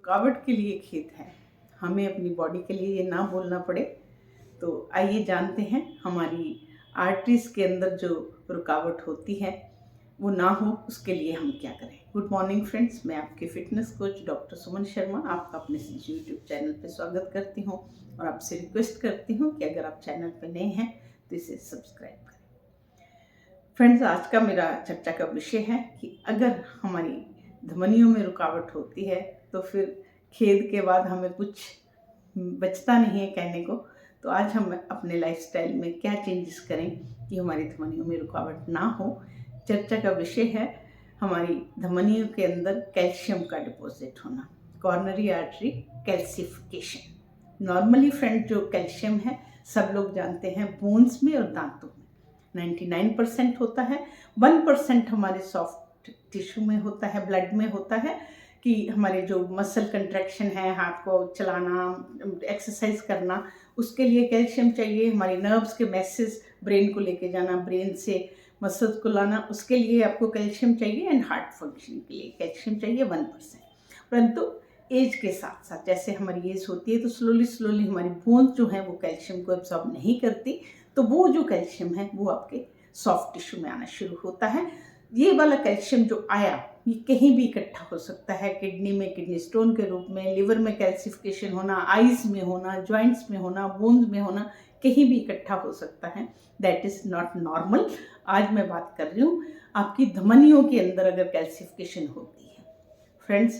रुकावट के लिए खेद है, हमें अपनी बॉडी के लिए ये ना बोलना पड़े। तो आइए जानते हैं हमारी आर्टरीज के अंदर जो रुकावट होती है वो ना हो, उसके लिए हम क्या करें। गुड मॉर्निंग फ्रेंड्स, मैं आपकी fitness coach doctor Suman Sharma आपका अपने यूट्यूब चैनल पे स्वागत करती हूँ और आपसे रिक्वेस्ट करती हूँ कि अगर आप चैनल पे नए हैं तो इसे सब्सक्राइब करें। फ्रेंड्स, आज का मेरा चर्चा का विषय है कि अगर हमारी धमनियों में रुकावट होती है तो फिर खेद के बाद हमें कुछ बचता नहीं है कहने को। तो आज हम अपने लाइफस्टाइल में क्या चेंजेस करें कि हमारी धमनियों में रुकावट ना हो। चर्चा का विषय है हमारी धमनियों के अंदर कैल्शियम का डिपॉजिट होना, coronary artery calcification. Normally friend, जो कैल्शियम है सब लोग जानते हैं बोन्स में और दांतों में 99% होता है। 1% हमारे सॉफ्ट टिश्यू में होता है, ब्लड में होता है कि हमारे जो मसल कंट्रैक्शन है, हाथ को चलाना, एक्सरसाइज करना, उसके लिए कैल्शियम चाहिए। हमारी नर्व्स के मैसेज ब्रेन को लेके जाना, ब्रेन से मसल्स को लाना, उसके लिए आपको कैल्शियम चाहिए। एंड हार्ट फंक्शन के लिए कैल्शियम चाहिए 1%। परंतु एज के साथ साथ जैसे हमारी एज होती है तो स्लोली हमारी बोन्स जो है वो कैल्शियम को एब्जॉर्ब नहीं करती, तो वो जो कैल्शियम है वो आपके सॉफ्ट टिश्यू में आना शुरू होता है। ये वाला कैल्शियम जो आया ये कहीं भी इकट्ठा हो सकता है, किडनी में किडनी स्टोन के रूप में, लिवर में कैल्सिफिकेशन होना, आइज में होना, जॉइंट्स में होना, बोन्स में होना, कहीं भी इकट्ठा हो सकता है। That is not normal. आज मैं बात कर रही हूँ आपकी धमनियों के अंदर अगर कैल्सिफिकेशन होती है। फ्रेंड्स,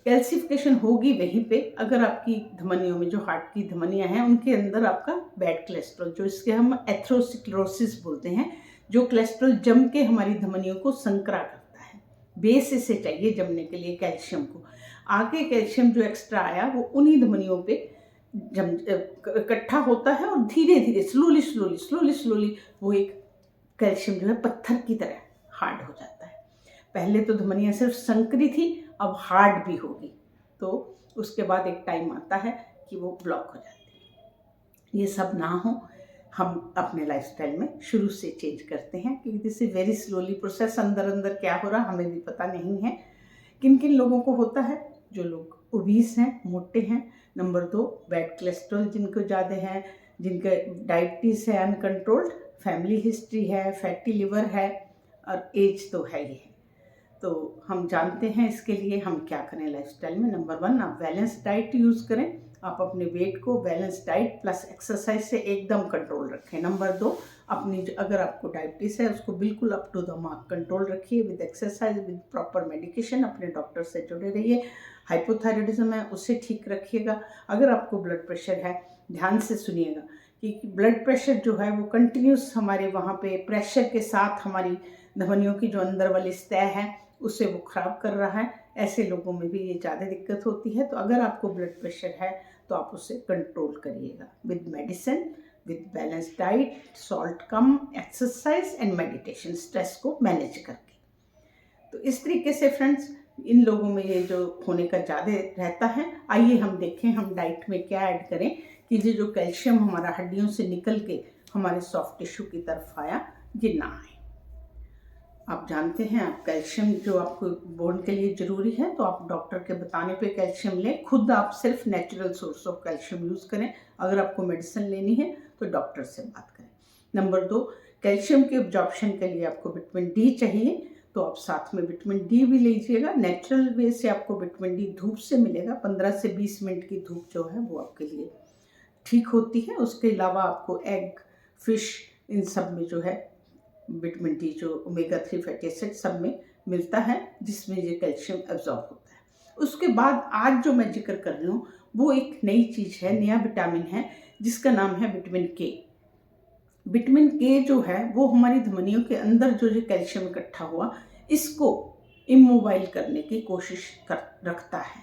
कैल्सिफिकेशन होगी वहीं पे अगर आपकी धमनियों में, जो हार्ट की धमनियां हैं उनके अंदर आपका बैड कोलेस्ट्रॉल, जो इसके हम एथेरोस्क्लेरोसिस बोलते हैं, जो कोलेस्ट्रॉल जम के हमारी धमनियों को संकरा करता है। बेस इसे चाहिए जमने के लिए कैल्शियम को। आगे कैल्शियम जो एक्स्ट्रा आया वो उन्हीं धमनियों पे इकट्ठा होता है और धीरे धीरे स्लोली वो एक कैल्शियम जो है पत्थर की तरह हार्ड हो जाता है। पहले तो धमनियाँ सिर्फ संकरी थी, अब हार्ड भी होगी, तो उसके बाद एक टाइम आता है कि वो ब्लॉक हो जाती है। ये सब ना हो, हम अपने लाइफस्टाइल में शुरू से चेंज करते हैं क्योंकि this is very slowly process. अंदर क्या हो रहा हमें भी पता नहीं है। किन किन लोगों को होता है? जो लोग ओबीस हैं, मोटे हैं। नंबर 2, बैड कोलेस्ट्रॉल जिनको ज़्यादा है, जिनका डायबिटीज़ है अनकंट्रोल्ड, फैमिली हिस्ट्री है, फैटी लिवर है और एज तो है ही है। तो हम जानते हैं इसके लिए हम क्या करें लाइफस्टाइल में। नंबर 1, आप बैलेंस डाइट यूज़ करें। आप अपने वेट को बैलेंस डाइट प्लस एक्सरसाइज से एकदम कंट्रोल रखें। नंबर 2, अपनी अगर आपको डायबिटीज़ है उसको बिल्कुल up to the mark control रखिए with exercise, with proper medication. अपने डॉक्टर से जुड़े रहिए। हाइपोथायराइडिज्म है उसे ठीक रखिएगा। अगर आपको ब्लड प्रेशर है, ध्यान से सुनिएगा कि ब्लड प्रेशर जो है वो कंटिन्यूस हमारे वहाँ पे प्रेशर के साथ हमारी धमनियों की जो अंदर वाली सतह है उसे वो ख़राब कर रहा है। ऐसे लोगों में भी ये ज़्यादा दिक्कत होती है। तो अगर आपको ब्लड प्रेशर है तो आप उसे कंट्रोल करिएगा with medicine, with balance diet, salt come, exercise and meditation, stress को मैनेज करके। तो इस तरीके से फ्रेंड्स, इन लोगों में ये जो होने का ज़्यादा रहता है। आइए हम देखें हम डाइट में क्या ऐड करें कि ये जो कैल्शियम हमारा हड्डियों से निकल के हमारे सॉफ्ट टिश्यू की तरफ आया ये ना आए। आप जानते हैं आप कैल्शियम जो आपको बोन के लिए ज़रूरी है, तो आप डॉक्टर के बताने पे कैल्शियम लें। खुद आप सिर्फ natural source of calcium use करें। अगर आपको मेडिसिन लेनी है तो डॉक्टर से बात करें। नंबर 2, कैल्शियम के एब्जॉर्प्शन के लिए आपको विटामिन डी चाहिए, तो आप साथ में विटामिन डी भी लीजिएगा। नेचुरल वे से आपको विटामिन डी धूप से मिलेगा। 15 से 20 मिनट की धूप जो है वो आपके लिए ठीक होती है। उसके अलावा आपको एग, फिश, इन सब में जो है विटामिन डी, जो ओमेगा 3 फैटी एसिड सब में मिलता है, जिसमें ये कैल्शियम एब्जॉर्ब होता है। उसके बाद आज जो मैं जिक्र कर रही हूँ वो एक नई चीज़ है, नया विटामिन है जिसका नाम है विटामिन के। विटामिन के जो है वो हमारी धमनियों के अंदर जो कैल्शियम इकट्ठा हुआ इसको इमोबाइल करने की कोशिश रखता है।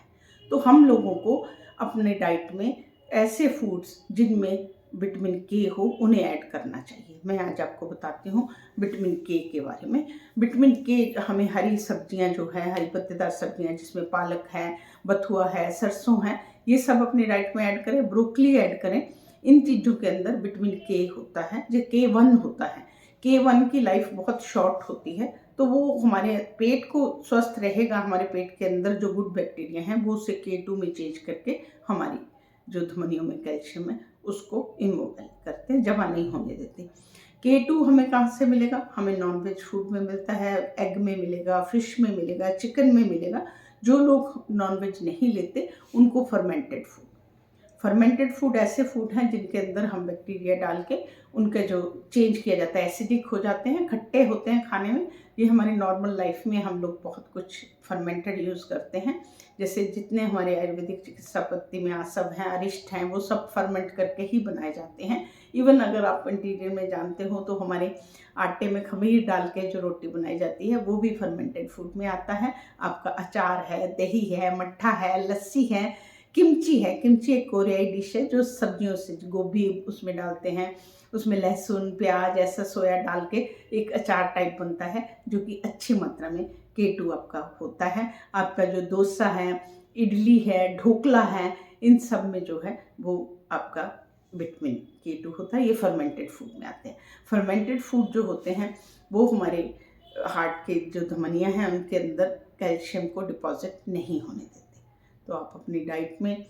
तो हम लोगों को अपने डाइट में ऐसे फूड्स जिनमें विटामिन के हो उन्हें ऐड करना चाहिए। मैं आज आपको बताती हूँ विटामिन के बारे में। विटामिन के हमें हरी सब्जियाँ जो है, हरी पत्तेदार सब्जियाँ जिसमें पालक है, बथुआ है, सरसों है, ये सब अपनी डाइट में ऐड करें। ब्रोकली ऐड करें। इन चीज़ों के अंदर विटामिन के होता है, जो K1 होता है। K1 की लाइफ बहुत शॉर्ट होती है, तो वो हमारे पेट को स्वस्थ रहेगा, हमारे पेट के अंदर जो गुड बैक्टीरिया हैं वो उसे K2 में चेंज करके हमारी जो धमनियों में कैल्शियम है उसको इमोबाइल करते हैं, जमा नहीं होने देते। K2 हमें कहाँ से मिलेगा? हमें नॉनवेज फूड में मिलता है, एग में मिलेगा, फिश में मिलेगा, चिकन में मिलेगा। जो लोग नॉनवेज नहीं लेते उनको फर्मेंटेड फूड ऐसे फूड हैं जिनके अंदर हम बैक्टीरिया डाल के उनके जो चेंज किया जाता है, एसिडिक हो जाते हैं, खट्टे होते हैं खाने में। ये हमारी नॉर्मल लाइफ में हम लोग बहुत कुछ फर्मेंटेड यूज़ करते हैं। जैसे जितने हमारे आयुर्वेदिक चिकित्सा पद्धति में आसव हैं, अरिष्ट हैं, वो सब फर्मेंट करके ही बनाए जाते हैं। इवन अगर आप इंटीरियर में जानते हो तो हमारे आटे में खमीर डाल के जो रोटी बनाई जाती है वो भी फर्मेंटेड फूड में आता है। आपका अचार है, दही है, मट्ठा है, लस्सी है, किमची है। किमची एक कोरियाई डिश है जो सब्जियों से, गोभी उसमें डालते हैं, उसमें लहसुन, प्याज, ऐसा सोया डाल के एक अचार टाइप बनता है जो कि अच्छी मात्रा में K2 आपका होता है। आपका जो डोसा है, इडली है, ढोकला है, इन सब में जो है वो आपका विटामिन K2 होता है। ये फर्मेंटेड फूड में आते हैं। फर्मेंटेड फूड जो होते हैं वो हमारे हार्ट के जो धमनियाँ हैं उनके अंदर कैल्शियम को डिपॉजिट नहीं होने देते। तो आप अपनी डाइट में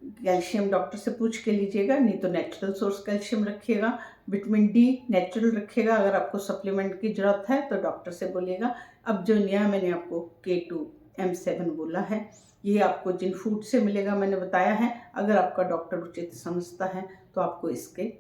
कैल्शियम डॉक्टर से पूछ के लीजिएगा, नहीं तो नेचुरल सोर्स कैल्शियम रखिएगा। विटामिन डी नेचुरल रखिएगा। अगर आपको सप्लीमेंट की ज़रूरत है तो डॉक्टर से बोलिएगा। अब जो नया मैंने आपको K2 M7 बोला है, ये आपको जिन फूड से मिलेगा मैंने बताया है। अगर आपका डॉक्टर उचित समझता है तो आपको इसके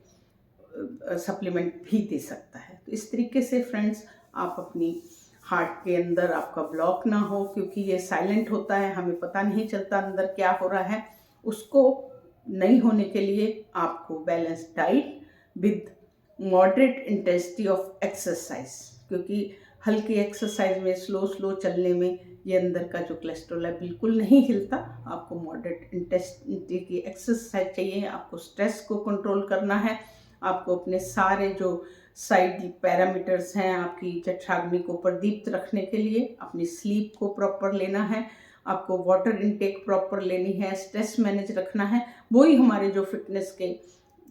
सप्लीमेंट भी दे सकता है। तो इस तरीके से फ्रेंड्स आप अपनी हार्ट के अंदर आपका ब्लॉक ना हो, क्योंकि ये साइलेंट होता है, हमें पता नहीं चलता अंदर क्या हो रहा है। उसको नहीं होने के लिए आपको balance diet with moderate intensity of exercise, क्योंकि हल्की एक्सरसाइज में स्लो चलने में ये अंदर का जो कोलेस्ट्रॉल है बिल्कुल नहीं हिलता। आपको मॉडरेट इंटेंसिटी की एक्सरसाइज चाहिए। आपको स्ट्रेस को कंट्रोल करना है। आपको अपने सारे जो साइड पैरामीटर्स हैं आपकी जठराग्नि को प्रदीप्त रखने के लिए अपनी स्लीप को प्रॉपर लेना है। आपको वाटर इनटेक प्रॉपर लेनी है, स्ट्रेस मैनेज रखना है। वही हमारे जो फिटनेस के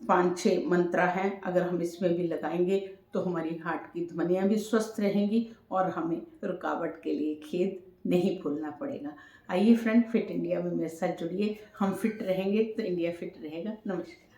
5-6 मंत्र हैं, अगर हम इसमें भी लगाएंगे तो हमारी हार्ट की धमनियाँ भी स्वस्थ रहेंगी और हमें रुकावट के लिए खेद नहीं भूलना पड़ेगा। आइए फ्रेंड, फिट इंडिया में मेरे साथ जुड़िए। हम फिट रहेंगे तो इंडिया फिट रहेगा। नमस्कार।